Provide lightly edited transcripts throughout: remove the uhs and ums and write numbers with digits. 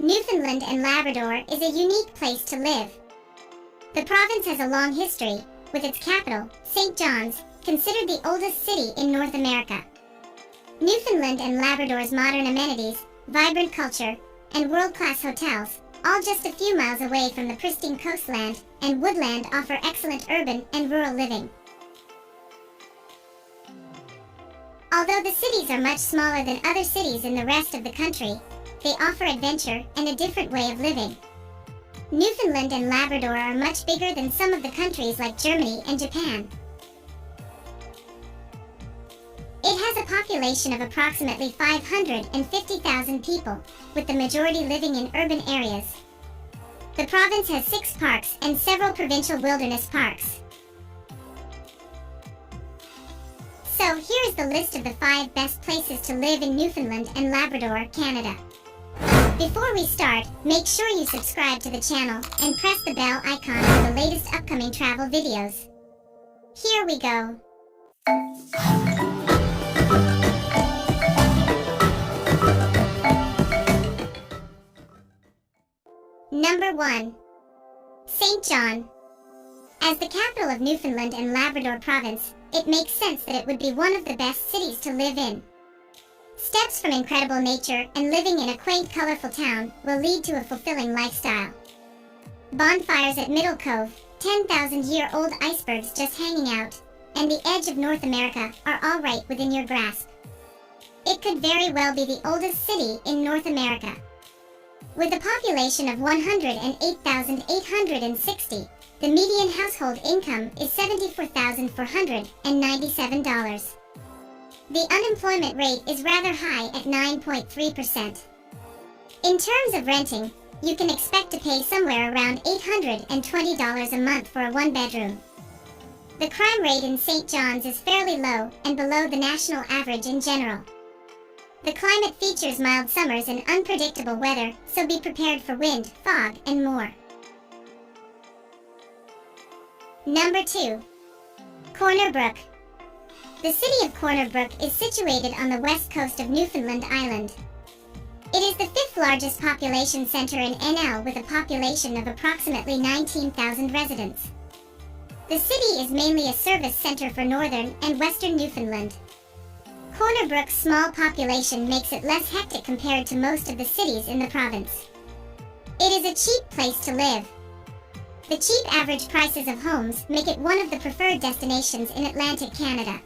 Newfoundland and Labrador is a unique place to live. The province has a long history, with its capital, St. John's, considered the oldest city in North America. Newfoundland and Labrador's modern amenities, vibrant culture, and world-class hotels, all just a few miles away from the pristine coastland and woodland, offer excellent urban and rural living. Although the cities are much smaller than other cities in the rest of the country, they offer adventure and a different way of living. Newfoundland and Labrador are much bigger than some of the countries like Germany and Japan. It has a population of approximately 550,000 people, with the majority living in urban areas. The province has 6 parks and several provincial wilderness parks. So here is the list of the 5 best places to live in Newfoundland and Labrador, Canada. Before we start, make sure you subscribe to the channel and press the bell icon for the latest upcoming travel videos. Here we go. Number 1. St. John. As the capital of Newfoundland and Labrador province, it makes sense that it would be one of the best cities to live in. Steps from incredible nature and living in a quaint, colorful town will lead to a fulfilling lifestyle. Bonfires at Middle Cove, 10,000-year-old icebergs just hanging out, and the edge of North America are all right within your grasp. It could very well be the oldest city in North America. With a population of 108,860, the median household income is $74,497. The unemployment rate is rather high at 9.3%. In terms of renting, you can expect to pay somewhere around $820 a month for a one-bedroom. The crime rate in St. John's is fairly low and below the national average in general. The climate features mild summers and unpredictable weather, so be prepared for wind, fog, and more. Number 2. Corner Brook. The city of Corner Brook is situated on the west coast of Newfoundland Island. It is the 5th largest population center in NL with a population of approximately 19,000 residents. The city is mainly a service center for northern and western Newfoundland. Corner Brook's small population makes it less hectic compared to most of the cities in the province. It is a cheap place to live. The cheap average prices of homes make it one of the preferred destinations in Atlantic Canada.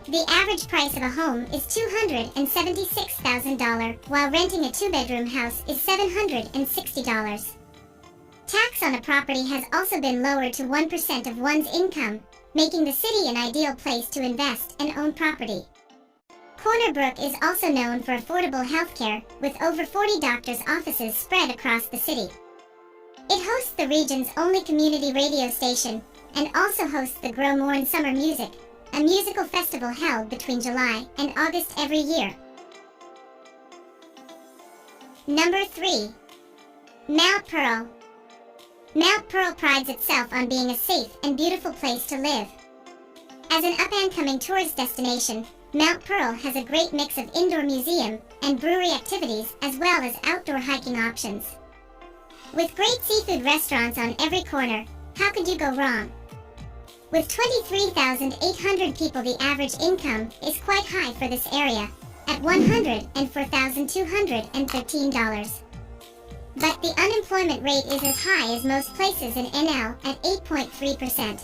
The average price of a home is $276,000, while renting a 2-bedroom house is $760. Tax on a property has also been lowered to 1% of one's income, making the city an ideal place to invest and own property. Corner Brook is also known for affordable healthcare, with over 40 doctors' offices spread across the city. It hosts the region's only community radio station, and also hosts the Gros Morne Summer Music, a musical festival held between July and August every year. Number 3. Mount Pearl. Mount Pearl prides itself on being a safe and beautiful place to live. As an up-and-coming tourist destination, Mount Pearl has a great mix of indoor museum and brewery activities as well as outdoor hiking options. With great seafood restaurants on every corner, how could you go wrong? With 23,800 people, the average income is quite high for this area, at $104,213. But the unemployment rate is as high as most places in NL at 8.3%.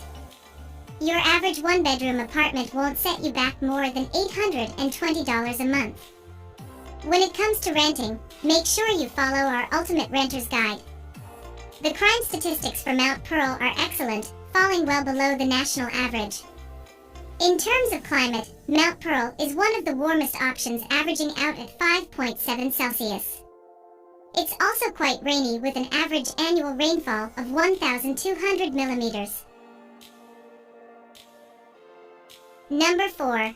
Your average one-bedroom apartment won't set you back more than $820 a month. When it comes to renting, make sure you follow our Ultimate Renter's Guide. The crime statistics for Mount Pearl are excellent, falling well below the national average. In terms of climate, Mount Pearl is one of the warmest options, averaging out at 5.7 Celsius. It's also quite rainy with an average annual rainfall of 1,200 millimeters. Number 4.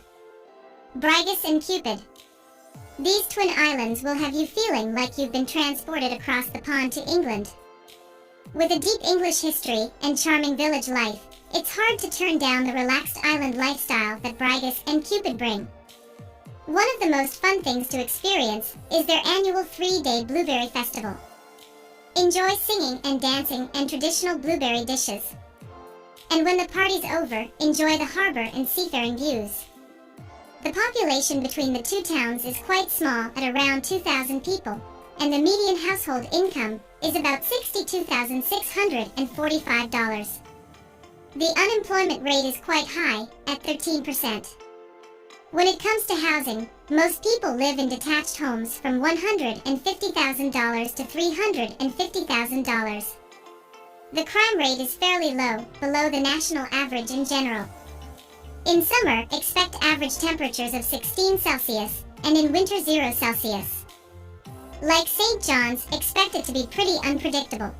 Brigus and Cupid. These twin islands will have you feeling like you've been transported across the pond to England. With a deep English history and charming village life, it's hard to turn down the relaxed island lifestyle that Brigus and Cupid bring. One of the most fun things to experience is their annual 3-day blueberry festival. Enjoy singing and dancing and traditional blueberry dishes. And when the party's over, enjoy the harbor and seafaring views. The population between the two towns is quite small at around 2,000 people, and the median household income is about $62,645. The unemployment rate is quite high, at 13%. When it comes to housing, most people live in detached homes from $150,000 to $350,000. The crime rate is fairly low, below the national average in general. In summer, expect average temperatures of 16 Celsius, and in winter 0 Celsius. Like St. John's, expect it to be pretty unpredictable.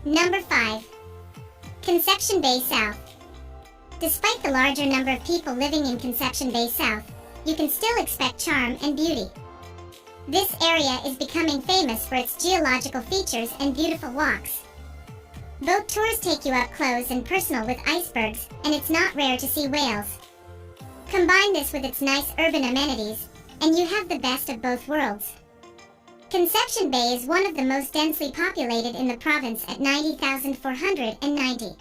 Number 5. Conception Bay South. Despite the larger number of people living in Conception Bay South, you can still expect charm and beauty. This area is becoming famous for its geological features and beautiful walks. Boat tours take you up close and personal with icebergs, and it's not rare to see whales. Combine this with its nice urban amenities, and you have the best of both worlds. Conception Bay is one of the most densely populated in the province at 90,490.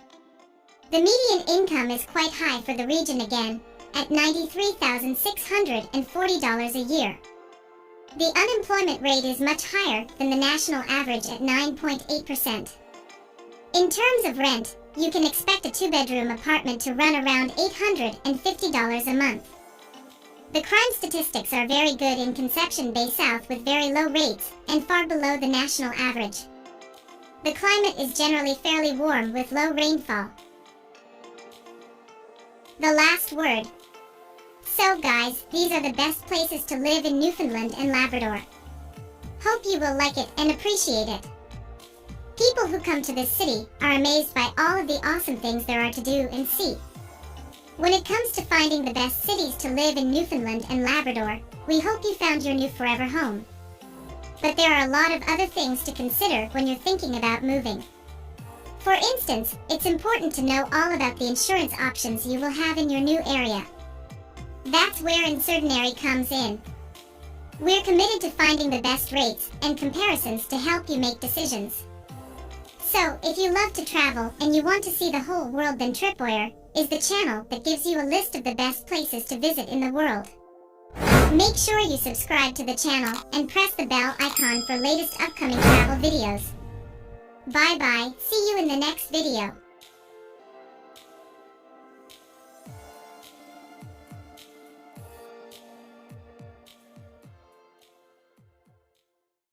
The median income is quite high for the region again, at $93,640 a year. The unemployment rate is much higher than the national average at 9.8%. In terms of rent, you can expect a 2-bedroom apartment to run around $850 a month. The crime statistics are very good in Conception Bay South with very low rates and far below the national average. The climate is generally fairly warm with low rainfall. The last word. So guys, these are the best places to live in Newfoundland and Labrador. Hope you will like it and appreciate it. People who come to this city are amazed by all of the awesome things there are to do and see. When it comes to finding the best cities to live in Newfoundland and Labrador, we hope you found your new forever home. But there are a lot of other things to consider when you're thinking about moving. For instance, it's important to know all about the insurance options you will have in your new area. That's where Uncertainty comes in. We're committed to finding the best rates and comparisons to help you make decisions. So, if you love to travel and you want to see the whole world, then Tripwire is the channel that gives you a list of the best places to visit in the world. Make sure you subscribe to the channel and press the bell icon for latest upcoming travel videos. Bye bye, see you in the next video.